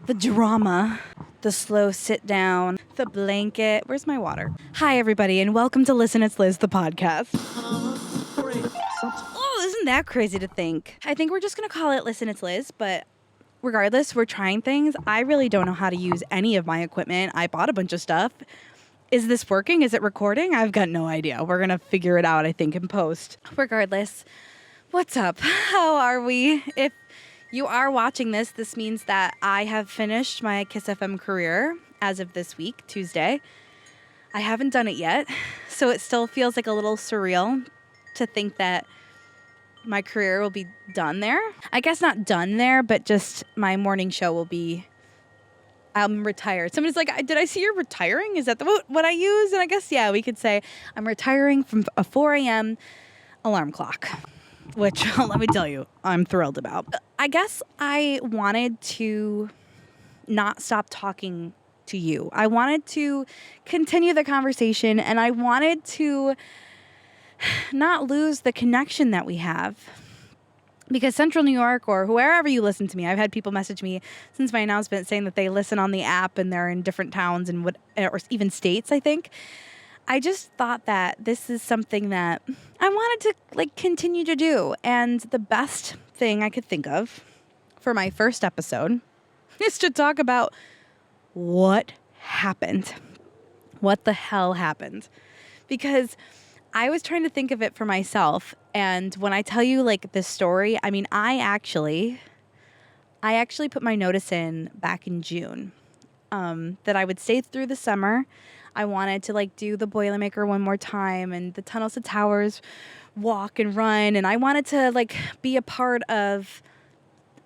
the drama, the slow sit down, the blanket. Where's my water? Hi, everybody, and welcome to Listen, It's Liz, the podcast. Oh, isn't that crazy to think? I think we're just going to call it Listen, It's Liz, but regardless, we're trying things. I really don't know how to use any of my equipment. I bought a bunch of stuff. Is this working? Is it recording? I've got no idea. We're going to figure it out, I think, in post. Regardless, what's up? How are we? If you are watching this, this means that I have finished my Kiss FM career as of this week, Tuesday. I haven't done it yet, so it still feels like a little surreal to think that my career will be done there. I guess not done there, but just my morning show will be, I'm retired. Somebody's like, did I see you're retiring? Is that what I use? And I guess, yeah, we could say I'm retiring from a 4 a.m. alarm clock, which let me tell you, I'm thrilled about. I guess I wanted to not stop talking to you. I wanted to continue the conversation, and I wanted to not lose the connection that we have. Because Central New York, or wherever you listen to me, I've had people message me since my announcement saying that they listen on the app and they're in different towns and or even states, I think. I just thought that this is something that I wanted to continue to do. And the best thing I could think of for my first episode is to talk about what happened. What the hell happened? Because I was trying to think of it for myself. And when I tell you this story, I mean, I actually put my notice in back in June that I would stay through the summer. I wanted to do the Boilermaker one more time and the Tunnels to Towers walk and run. And I wanted to be a part of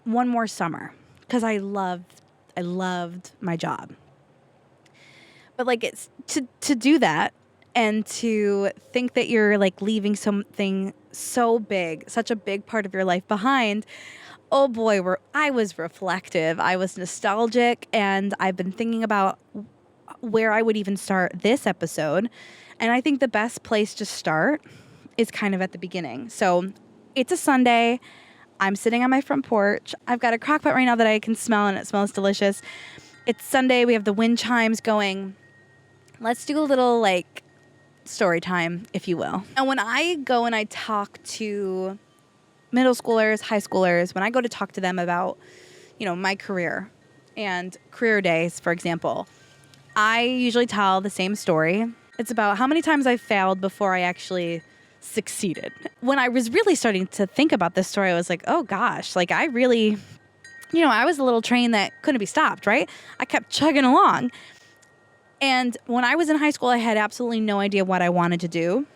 one more summer because I loved my job. But it's to do that. And to think that you're leaving something so big, such a big part of your life behind. Oh boy, I was reflective. I was nostalgic, and I've been thinking about where I would even start this episode. And I think the best place to start is kind of at the beginning. So it's a Sunday. I'm sitting on my front porch. I've got a crock pot right now that I can smell, and it smells delicious. It's Sunday. We have the wind chimes going. Let's do a little story time, if you will. And when I go and I talk to middle schoolers, high schoolers, when I go to talk to them about, my career and career days, for example, I usually tell the same story. It's about how many times I failed before I actually succeeded. When I was really starting to think about this story, I was like, oh gosh, I really, I was a little train that couldn't be stopped, right? I kept chugging along. And when I was in high school, I had absolutely no idea what I wanted to do.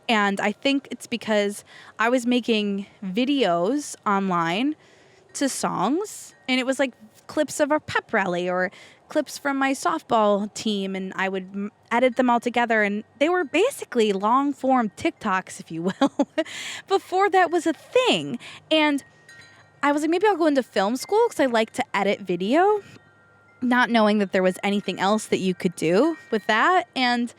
And I think it's because I was making videos online to songs. And it was clips of our pep rally or clips from my softball team. And I would edit them all together. And they were basically long form TikToks, if you will, before that was a thing. And I was like, maybe I'll go into film school because I like to edit video, not knowing that there was anything else that you could do with that. And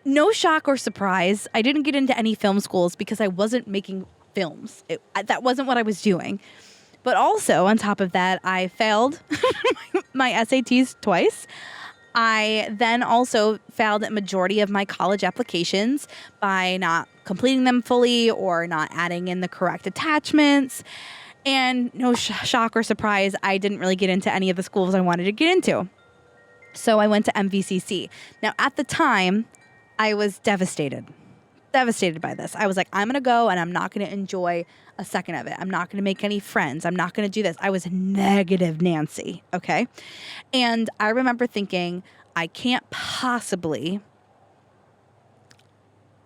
no shock or surprise, I didn't get into any film schools because I wasn't making films. That wasn't what I was doing. But also, on top of that, I failed my SATs twice. I then also failed at majority of my college applications by not completing them fully or not adding in the correct attachments. And no shock or surprise, I didn't really get into any of the schools I wanted to get into. So I went to MVCC. Now, at the time, I was devastated by this. I was like, I'm going to go and I'm not going to enjoy a second of it. I'm not going to make any friends. I'm not going to do this. I was negative Nancy, okay? And I remember thinking, I can't possibly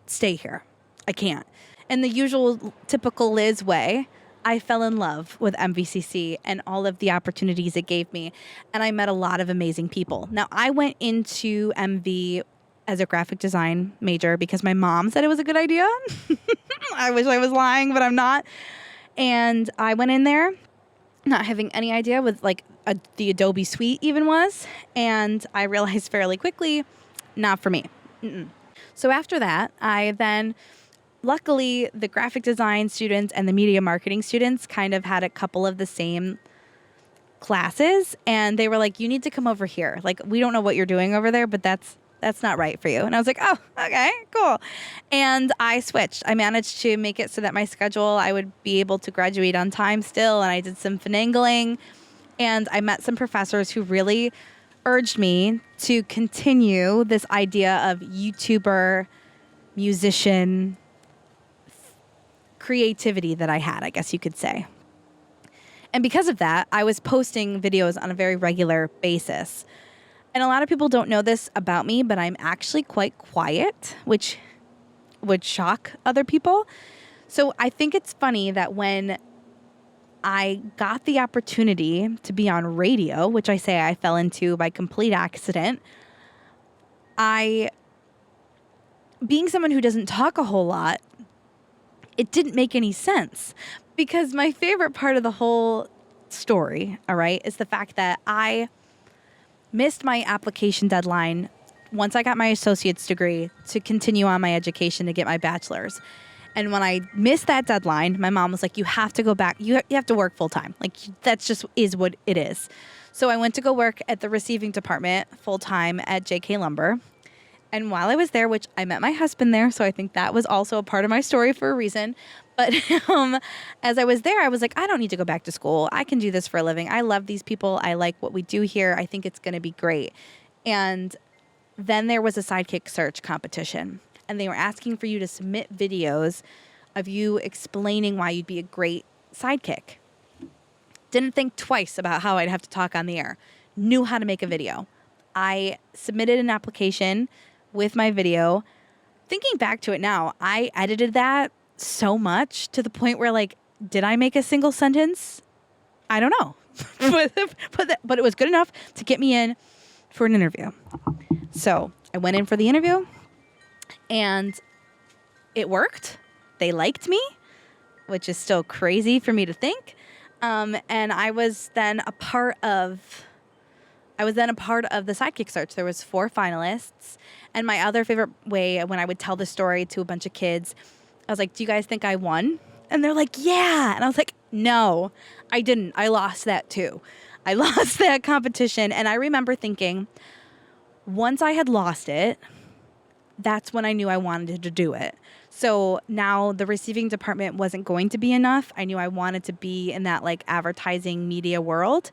stay here. I can't. In the usual, typical Liz way, I fell in love with MVCC and all of the opportunities it gave me. And I met a lot of amazing people. Now, I went into MV as a graphic design major because my mom said it was a good idea. I wish I was lying, but I'm not. And I went in there not having any idea what the Adobe Suite even was. And I realized fairly quickly, not for me. Mm-mm. So after that, I then luckily, the graphic design students and the media marketing students kind of had a couple of the same classes, and they were like, you need to come over here. Like, we don't know what you're doing over there, but that's not right for you. And I was like, oh, okay, cool. And I switched. I managed to make it so that my schedule, I would be able to graduate on time still. And I did some finagling, and I met some professors who really urged me to continue this idea of YouTuber, musician, creativity that I had, I guess you could say. And because of that, I was posting videos on a very regular basis. And a lot of people don't know this about me, but I'm actually quite quiet, which would shock other people. So I think it's funny that when I got the opportunity to be on radio, which I say I fell into by complete accident, being someone who doesn't talk a whole lot, it didn't make any sense, because my favorite part of the whole story, all right, is the fact that I missed my application deadline once I got my associate's degree to continue on my education to get my bachelor's. And when I missed that deadline, my mom was like, you have to go back. You have to work full time. Like, that's just is what it is. So I went to go work at the receiving department full time at JK Lumber. And while I was there, which I met my husband there, so I think that was also a part of my story for a reason. But as I was there, I was like, I don't need to go back to school. I can do this for a living. I love these people. I like what we do here. I think it's going to be great. And then there was a sidekick search competition, and they were asking for you to submit videos of you explaining why you'd be a great sidekick. Didn't think twice about how I'd have to talk on the air. Knew how to make a video. I submitted an application with my video. Thinking back to it now, I edited that so much to the point where, like, did I make a single sentence? I don't know. but it was good enough to get me in for an interview. So I went in for the interview, and it worked. They liked me, which is still crazy for me to think. And I was then a part of the sidekick search. There was 4 finalists. And my other favorite way, when I would tell the story to a bunch of kids, I was like, do you guys think I won? And they're like, yeah. And I was like, no, I didn't. I lost that too. I lost that competition. And I remember thinking, once I had lost it, that's when I knew I wanted to do it. So now the receiving department wasn't going to be enough. I knew I wanted to be in that, like, advertising media world.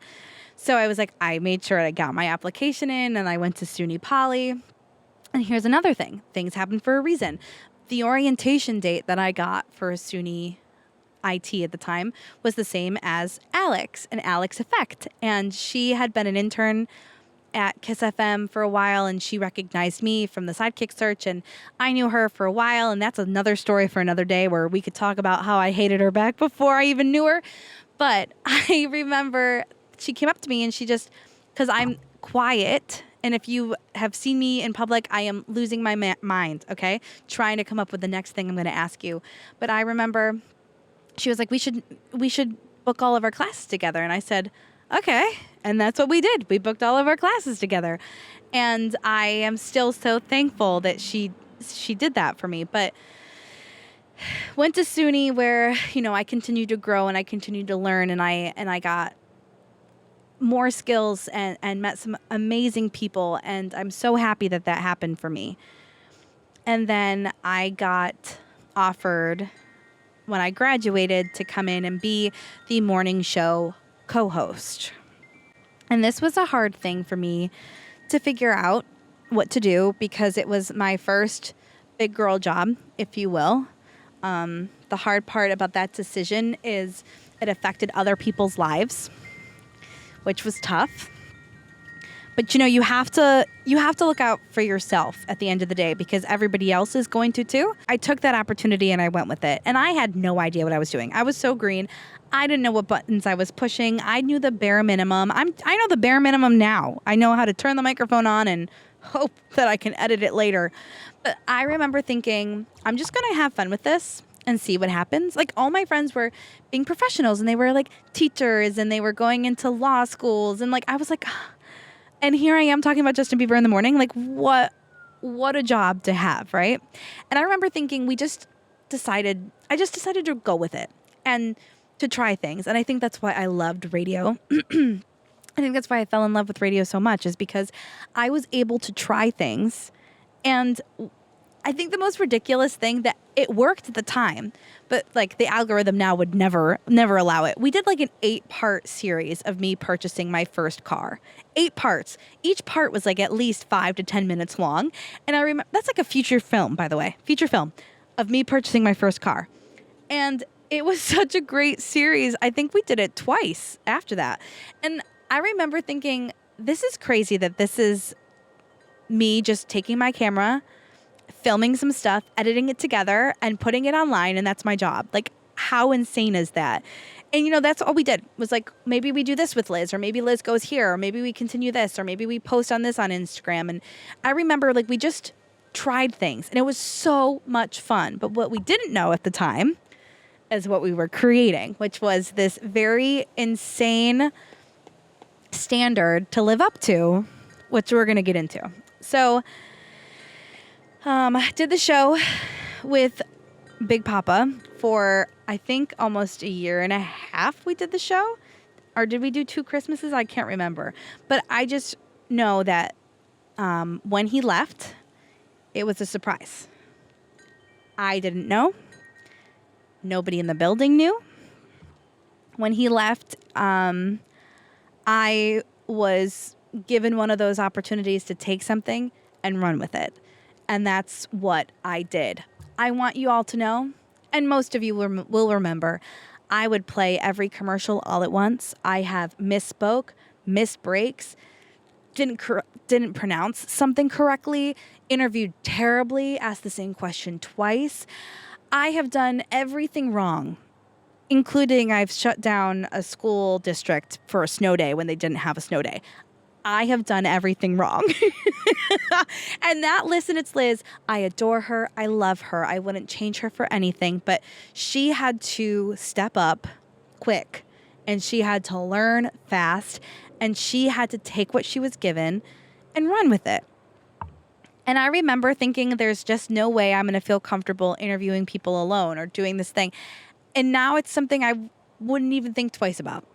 So I was like, I made sure I got my application in, and I went to SUNY Poly. And here's another thing. Things happen for a reason. The orientation date that I got for SUNY IT at the time was the same as Alex, and Alex Effect. And she had been an intern at Kiss FM for a while, and she recognized me from the sidekick search, and I knew her for a while, and that's another story for another day where we could talk about how I hated her back before I even knew her. But I remember she came up to me, and she just, because I'm quiet, and if you have seen me in public, I am losing my mind, okay? Trying to come up with the next thing I'm going to ask you. But I remember she was like, we should book all of our classes together. And I said, okay. And that's what we did. We booked all of our classes together. And I am still so thankful that she did that for me. But went to SUNY, where, I continued to grow and I continued to learn, and I got more skills and met some amazing people. And I'm so happy that happened for me. And then I got offered, when I graduated, to come in and be the morning show co-host. And this was a hard thing for me to figure out what to do, because it was my first big girl job, if you will. The hard part about that decision is it affected other people's lives, which was tough. But you have to look out for yourself at the end of the day, because everybody else is going to too. I took that opportunity and I went with it. And I had no idea what I was doing. I was so green. I didn't know what buttons I was pushing. I knew the bare minimum. I know the bare minimum now. I know how to turn the microphone on and hope that I can edit it later. But I remember thinking, I'm just going to have fun with this and see what happens. Like, all my friends were being professionals, and they were like teachers, and they were going into law schools. And like, I was like, and here I am talking about Justin Bieber in the morning. Like, what a job to have, right? And I remember thinking, I just decided to go with it and to try things. And I think that's why I loved radio I think that's why I fell in love with radio so much, is because I was able to try things. And I think the most ridiculous thing, that it worked at the time, but like the algorithm now would never allow it. We did like an 8-part series of me purchasing my first car. 8 parts. Each part was like at least 5 to 10 minutes long. And I remember, that's like a feature film, by the way, feature film of me purchasing my first car. And it was such a great series. I think we did it twice after that. And I remember thinking, this is crazy that this is me just taking my camera, filming some stuff, editing it together, and putting it online, and that's my job. Like, how insane is that? And, you know, that's all we did, was like, maybe we do this with Liz, or maybe Liz goes here, or maybe we continue this, or maybe we post on this on Instagram. And I remember, like, we just tried things, and it was so much fun. But what we didn't know at the time is what we were creating, which was this very insane standard to live up to, which we're going to get into. So, did the show with Big Papa for, I think, almost a year and a half we did the show. Or did we do 2 Christmases? I can't remember. But I just know that when he left, it was a surprise. I didn't know. Nobody in the building knew. When he left, I was given one of those opportunities to take something and run with it. And that's what I did. I want you all to know, and most of you will remember, I would play every commercial all at once. I have misspoke, missed breaks, didn't pronounce something correctly, interviewed terribly, asked the same question twice. I have done everything wrong, including I've shut down a school district for a snow day when they didn't have a snow day. I have done everything wrong. And that, listen, it's Liz. I adore her. I love her. I wouldn't change her for anything. But she had to step up quick, and she had to learn fast, and she had to take what she was given and run with it. And I remember thinking, there's just no way I'm going to feel comfortable interviewing people alone or doing this thing. And now it's something I wouldn't even think twice about.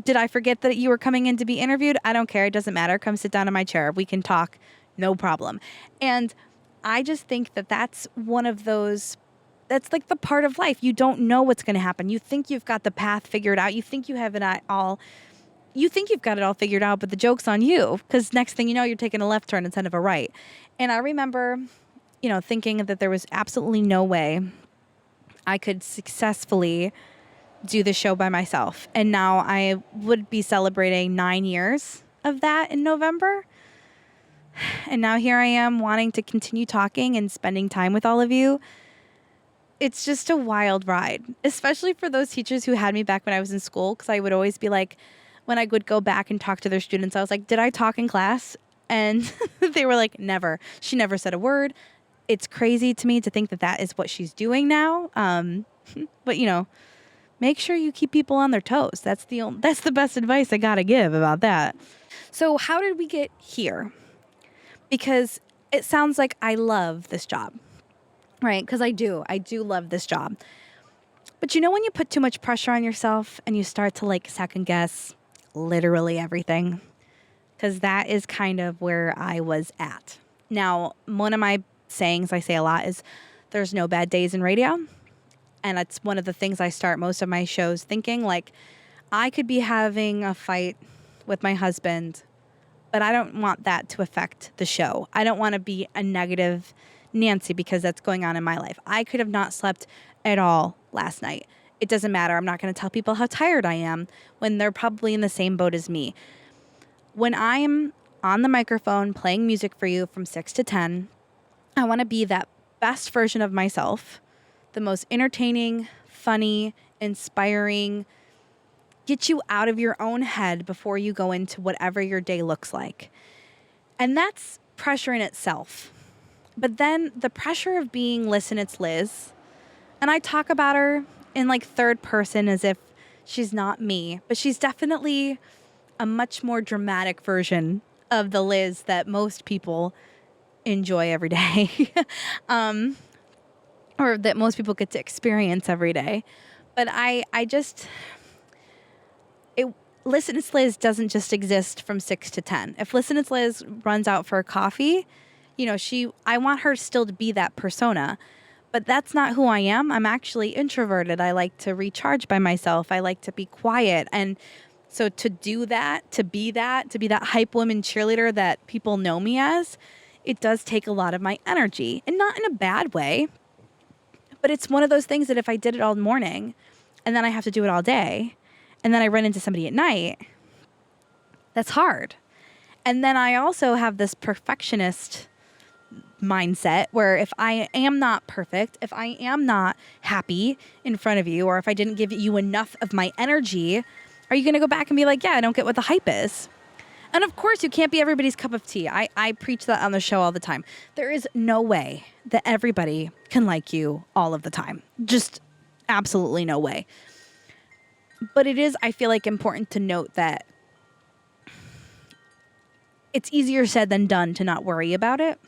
Did I forget that you were coming in to be interviewed? I don't care. It doesn't matter. Come sit down in my chair. We can talk. No problem. And I just think that that's one of those, that's like the part of life. You don't know what's going to happen. You think you've got the path figured out. You think you have you think you've got it all figured out, but the joke's on you, because next thing you know, you're taking a left turn instead of a right. And I remember, you know, thinking that there was absolutely no way I could successfully do the show by myself. And now I would be celebrating 9 years of that in November. And now here I am wanting to continue talking and spending time with all of you. It's just a wild ride, especially for those teachers who had me back when I was in school, because I would always be like, when I would go back and talk to their students, I was like, did I talk in class? And they were like, never. She never said a word. It's crazy to me to think that that is what she's doing now. But, you know, make sure you keep people on their toes. That's the best advice I gotta give about that. So how did we get here? Because it sounds like I love this job, right? Because I do love this job. But you know when you put too much pressure on yourself and you start to like second guess literally everything? Because that is kind of where I was at. Now, one of my sayings I say a lot is there's no bad days in radio. And that's one of the things I start most of my shows thinking, like, I could be having a fight with my husband, but I don't want that to affect the show. I don't want to be a negative Nancy because that's going on in my life. I could have not slept at all last night. It doesn't matter. I'm not going to tell people how tired I am when they're probably in the same boat as me. When I'm on the microphone playing music for you from 6 to 10, I want to be that best version of myself, the most entertaining, funny, inspiring, get you out of your own head before you go into whatever your day looks like. And that's pressure in itself. But then the pressure of being, listen, it's Liz. And I talk about her in like third person as if she's not me, but she's definitely a much more dramatic version of the Liz that most people enjoy every day. Or that most people get to experience every day. But Listen It's Liz doesn't just exist from 6 to 10. If Listen It's Liz runs out for a coffee, I want her still to be that persona. But that's not who I am. I'm actually introverted. I like to recharge by myself. I like to be quiet. And so to do that, to be that hype woman cheerleader that people know me as, it does take a lot of my energy. And not in a bad way, but it's one of those things that if I did it all morning and then I have to do it all day and then I run into somebody at night, that's hard. And then I also have this perfectionist mindset where if I am not perfect, if I am not happy in front of you, or if I didn't give you enough of my energy, are you going to go back and be like, yeah, I don't get what the hype is? And of course, you can't be everybody's cup of tea. I preach that on the show all the time. There is no way that everybody can like you all of the time. Just absolutely no way. But it is, I feel like, important to note that it's easier said than done to not worry about it.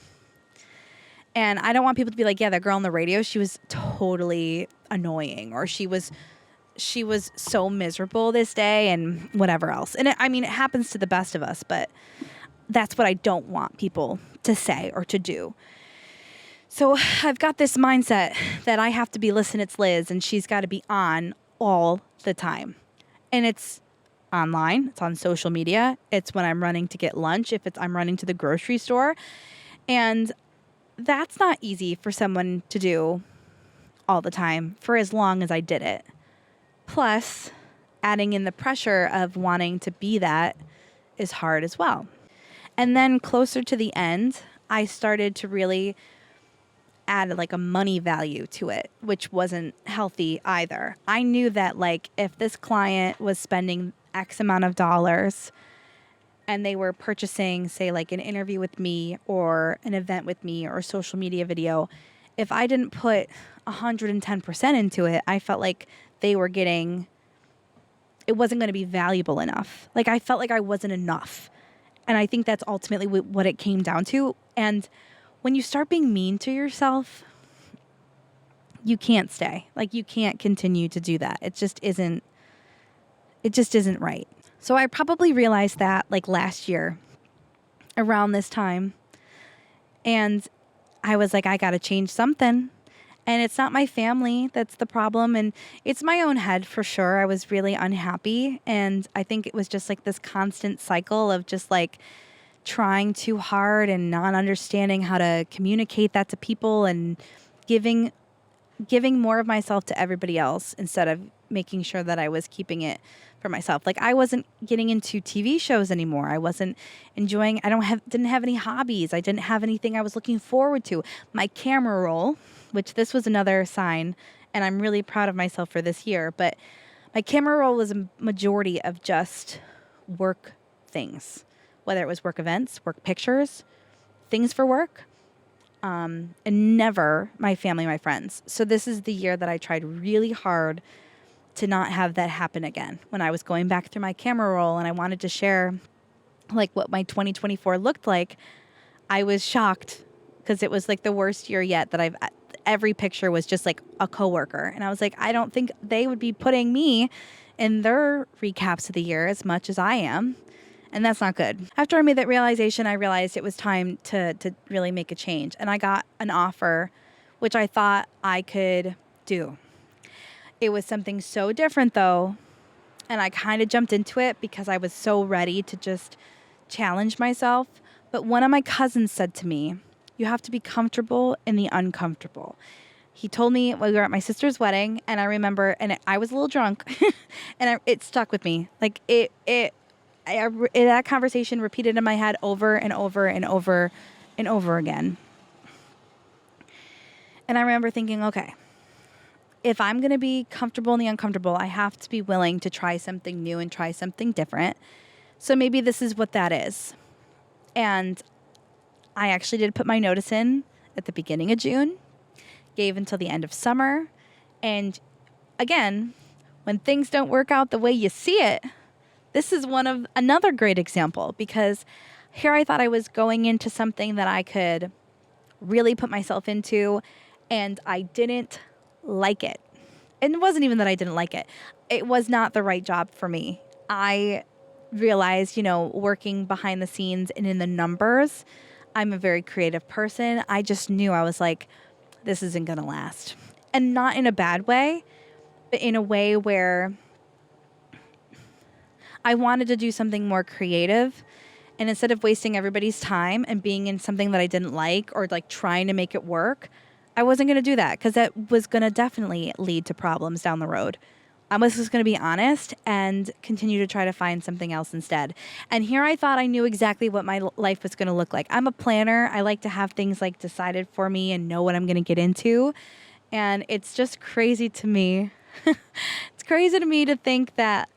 And I don't want people to be like, yeah, that girl on the radio, she was totally annoying, or she was so miserable this day and whatever else. And it happens to the best of us, but that's what I don't want people to say or to do. So I've got this mindset that I have to be Listen It's Liz, and she's got to be on all the time. And it's online, it's on social media, it's when I'm running to get lunch, I'm running to the grocery store. And that's not easy for someone to do all the time for as long as I did it. Plus, adding in the pressure of wanting to be that is hard as well. And then closer to the end, I started to really add like a money value to it, which wasn't healthy either. I knew that like if this client was spending X amount of dollars and they were purchasing, say, like an interview with me or an event with me or a social media video, if I didn't put 110% into it, I felt like it wasn't going to be valuable enough. Like I felt like I wasn't enough. And I think that's ultimately what it came down to. And when you start being mean to yourself, you can't stay. Like you can't continue to do that. It just isn't right. So I probably realized that like last year around this time, and I was like, I got to change something. And it's not my family that's the problem, and it's my own head for sure. I was really unhappy, and I think it was just like this constant cycle of just like trying too hard and not understanding how to communicate that to people and giving more of myself to everybody else instead of making sure that I was keeping it for myself. Like I wasn't getting into TV shows anymore. I wasn't enjoying, didn't have any hobbies. I didn't have anything I was looking forward to. My camera roll, which this was another sign, and I'm really proud of myself for this year, but my camera roll was a majority of just work things, whether it was work events, work pictures, things for work, and never my family, my friends. So this is the year that I tried really hard to not have that happen again. When I was going back through my camera roll and I wanted to share like what my 2024 looked like, I was shocked because it was like the worst year yet that every picture was just like a coworker. And I was like, I don't think they would be putting me in their recaps of the year as much as I am. And that's not good. After I made that realization, I realized it was time to really make a change. And I got an offer, which I thought I could do. It was something so different though. And I kind of jumped into it because I was so ready to just challenge myself. But one of my cousins said to me, you have to be comfortable in the uncomfortable. He told me we were at my sister's wedding, and I remember, and I was a little drunk, and it stuck with me. Like that conversation repeated in my head over and over and over and over again. And I remember thinking, okay, if I'm going to be comfortable in the uncomfortable, I have to be willing to try something new and try something different. So maybe this is what that is. And I actually did put my notice in at the beginning of June, gave until the end of summer. And again, when things don't work out the way you see it, this is another great example, because here I thought I was going into something that I could really put myself into, and I didn't like it. And it wasn't even that I didn't like it. It was not the right job for me. I realized, working behind the scenes and in the numbers, I'm a very creative person. I just knew, I was like, this isn't going to last. And not in a bad way, but in a way where I wanted to do something more creative. And instead of wasting everybody's time and being in something that I didn't like or like trying to make it work, I wasn't going to do that because that was going to definitely lead to problems down the road. I was just going to be honest and continue to try to find something else instead. And here I thought I knew exactly what my life was going to look like. I'm a planner. I like to have things like decided for me and know what I'm going to get into. And it's just crazy to me. It's crazy to me to think that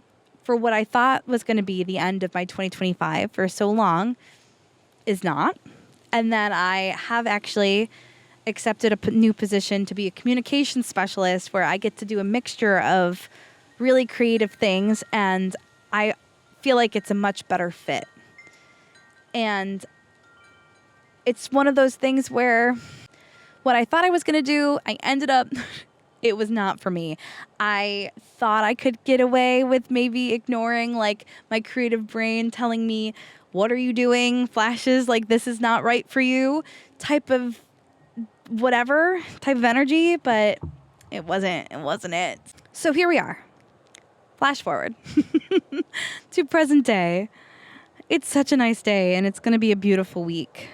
for what I thought was going to be the end of my 2025 for so long is not. And that I have actually accepted a new position to be a communications specialist where I get to do a mixture of really creative things, and I feel like it's a much better fit. And it's one of those things where what I thought I was going to do, I ended up, it was not for me. I thought I could get away with maybe ignoring like my creative brain telling me, what are you doing? Flashes like this is not right for you type of whatever type of energy, but it wasn't it. So here we are. Flash forward to present day. It's such a nice day and it's going to be a beautiful week.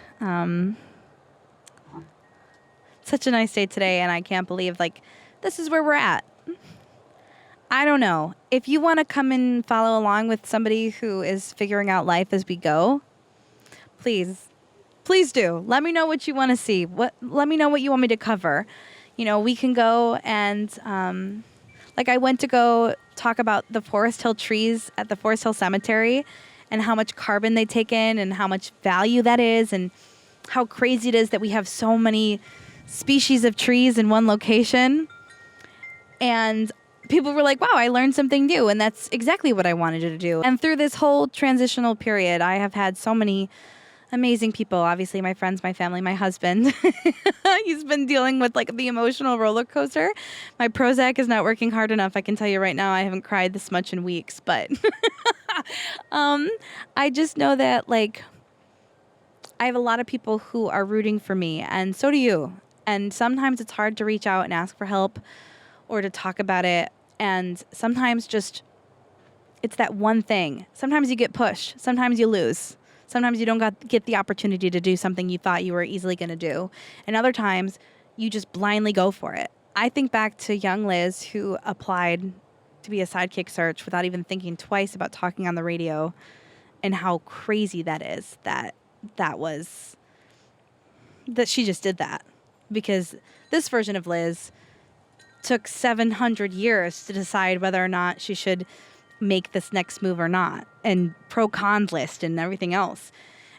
Such a nice day today, and I can't believe like this is where we're at. I don't know. If you want to come and follow along with somebody who is figuring out life as we go, please do. Let me know what you want to see. Let me know what you want me to cover. We can go and like I went to go talk about the Forest Hill trees at the Forest Hill Cemetery and how much carbon they take in and how much value that is and how crazy it is that we have so many species of trees in one location. And people were like, wow, I learned something new. And that's exactly what I wanted to do. And through this whole transitional period, I have had so many amazing people. Obviously, my friends, my family, my husband. He's been dealing with like the emotional roller coaster. My Prozac is not working hard enough. I can tell you right now, I haven't cried this much in weeks. But I just know that like I have a lot of people who are rooting for me, and so do you. And sometimes it's hard to reach out and ask for help or to talk about it. And sometimes just it's that one thing. Sometimes you get pushed. Sometimes you lose. Sometimes you don't get the opportunity to do something you thought you were easily going to do. And other times you just blindly go for it. I think back to young Liz who applied to be a sidekick search without even thinking twice about talking on the radio, and how crazy that is that she just did that. Because this version of Liz took 700 years to decide whether or not she should make this next move or not, and pro-con list and everything else.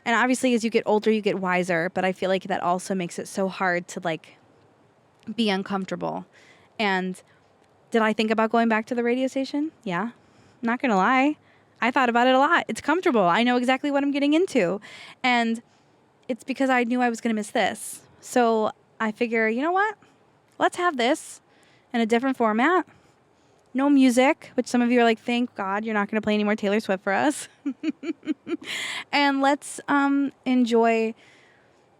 And obviously as you get older, you get wiser, but I feel like that also makes it so hard to like be uncomfortable. And did I think about going back to the radio station? Yeah. I'm not going to lie. I thought about it a lot. It's comfortable. I know exactly what I'm getting into. And it's because I knew I was going to miss this. So I figure, you know what? Let's have this in a different format. No music, which some of you are like, thank God you're not going to play any more Taylor Swift for us. And let's enjoy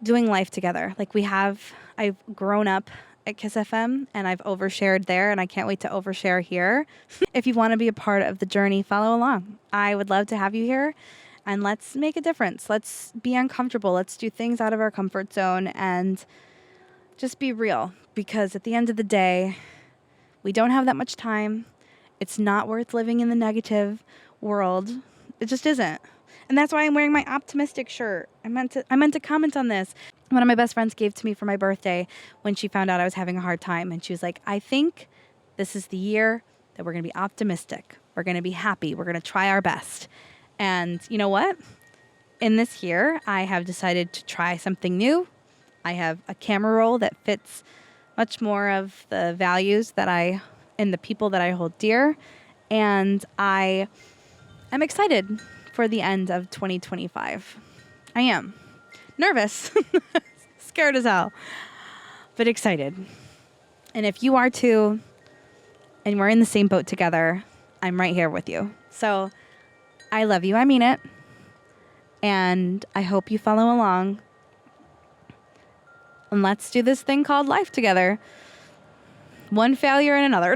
doing life together. Like I've grown up at Kiss FM and I've overshared there, and I can't wait to overshare here. If you want to be a part of the journey, follow along. I would love to have you here, and let's make a difference. Let's be uncomfortable. Let's do things out of our comfort zone and just be real, because at the end of the day, we don't have that much time. It's not worth living in the negative world. It just isn't. And that's why I'm wearing my optimistic shirt. I meant to comment on this. One of my best friends gave to me for my birthday when she found out I was having a hard time. And she was like, I think this is the year that we're going to be optimistic. We're going to be happy. We're going to try our best. And you know what? In this year, I have decided to try something new. I have a camera roll that fits much more of the values and the people that I hold dear. And I am excited for the end of 2025. I am. Nervous. Scared as hell. But excited. And if you are too, and we're in the same boat together, I'm right here with you. So I love you. I mean it. And I hope you follow along. And let's do this thing called life together. One failure and another.